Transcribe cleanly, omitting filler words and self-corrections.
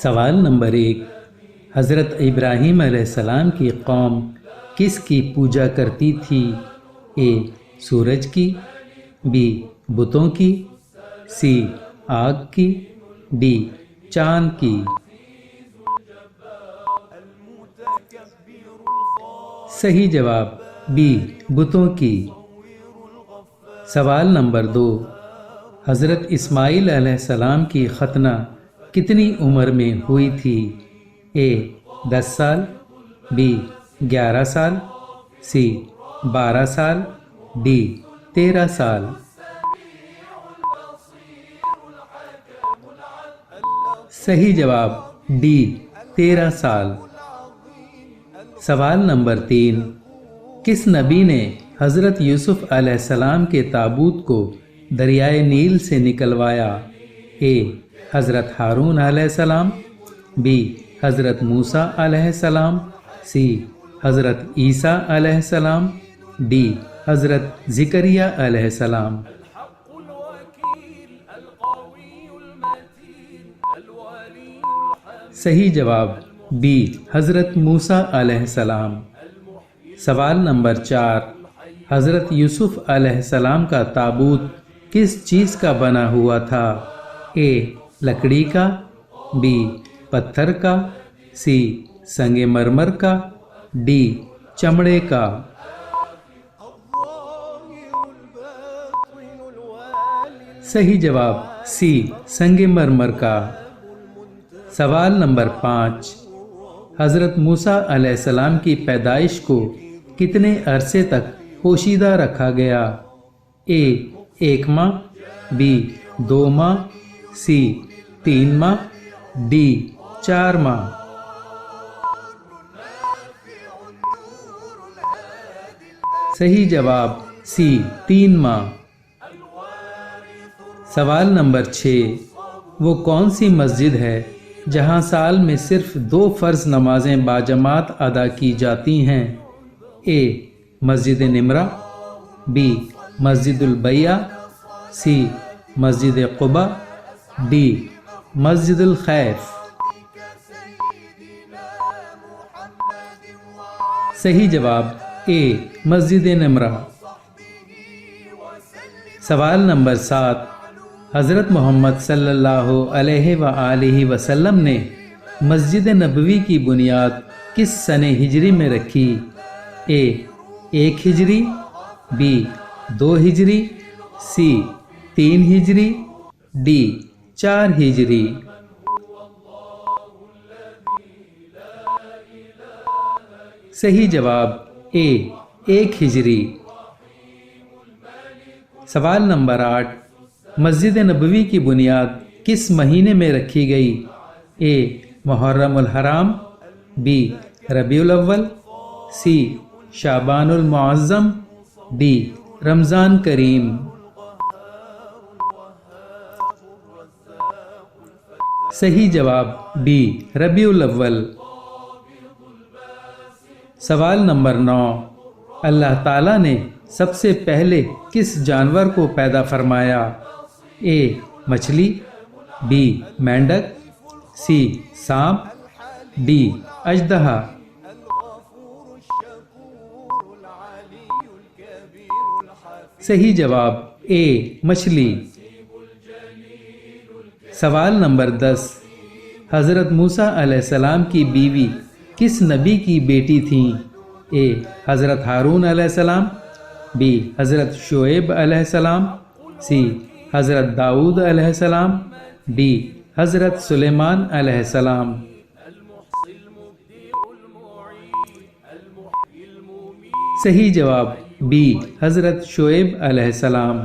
سوال نمبر 1، حضرت ابراہیم علیہ السلام کی قوم کس کی پوجا کرتی تھی؟ اے سورج کی، بی بتوں کی، سی آگ کی، ڈی چاند کی۔ صحیح جواب بی بتوں کی۔ سوال نمبر 2، حضرت اسماعیل علیہ السلام کی ختنہ کتنی عمر میں ہوئی تھی؟ اے 10 سال، بی 11 سال، سی 12 سال، ڈی 13 سال۔ صحیح جواب ڈی 13 سال۔ سوال نمبر 3، کس نبی نے حضرت یوسف علیہ السلام کے تابوت کو دریائے نیل سے نکلوایا؟ اے حضرت ہارون علیہ السلام، بی حضرت موسیٰ علیہ السلام، سی حضرت عیسیٰ علیہ السلام، ڈی حضرت زکریا علیہ السلام۔ صحیح جواب بی حضرت موسیٰ علیہ السلام۔ سوال نمبر 4، حضرت یوسف علیہ السلام کا تابوت کس چیز کا بنا ہوا تھا؟ اے لکڑی کا، بی پتھر کا، سی سنگ مرمر کا، ڈی چمڑے کا۔ صحیح جواب سی سنگ مرمر کا۔ سوال نمبر 5، حضرت موسیٰ علیہ السلام کی پیدائش کو کتنے عرصے تک پوشیدہ رکھا گیا؟ اے 1 ماہ، بی 2 ماہ، سی 3 ماہ، ڈی 4 ماہ۔ صحیح جواب سی 3 ماہ۔ سوال نمبر 6، وہ کون سی مسجد ہے جہاں سال میں صرف 2 فرض نمازیں باجماعت ادا کی جاتی ہیں؟ اے مسجد نمرہ، be Masjid البیہ، C Masjid Quba, D مسجد الخیف۔ صحیح جواب اے مسجد نمرہ۔ سوال نمبر 7، حضرت محمد صلی اللہ علیہ وآلہ وسلم نے مسجد نبوی کی بنیاد کس سنہ ہجری میں رکھی؟ اے 1 ہجری، بی 2 ہجری، سی 3 ہجری، ڈی 4 ہجری۔ صحیح جواب اے 1 ہجری۔ سوال نمبر 8، مسجد نبوی کی بنیاد کس مہینے میں رکھی گئی؟ اے محرم الحرام، بی ربیع الاول، سی شعبان المعظم، ڈی رمضان کریم۔ صحیح جواب بی ربیع الاول۔ سوال نمبر 9، اللہ تعالیٰ نے سب سے پہلے کس جانور کو پیدا فرمایا؟ اے مچھلی، بی مینڈک، سی سانپ، ڈی اژدہا۔ صحیح جواب اے مچھلی۔ سوال نمبر 10، حضرت موسیٰ علیہ السلام کی بیوی کس نبی کی بیٹی تھیں؟ اے حضرت ہارون علیہ السلام، بی حضرت شعیب علیہ السلام، سی حضرت داؤد علیہ السلام، ڈی حضرت سلیمان علیہ السلام۔ صحیح جواب بی حضرت شعیب علیہ السلام۔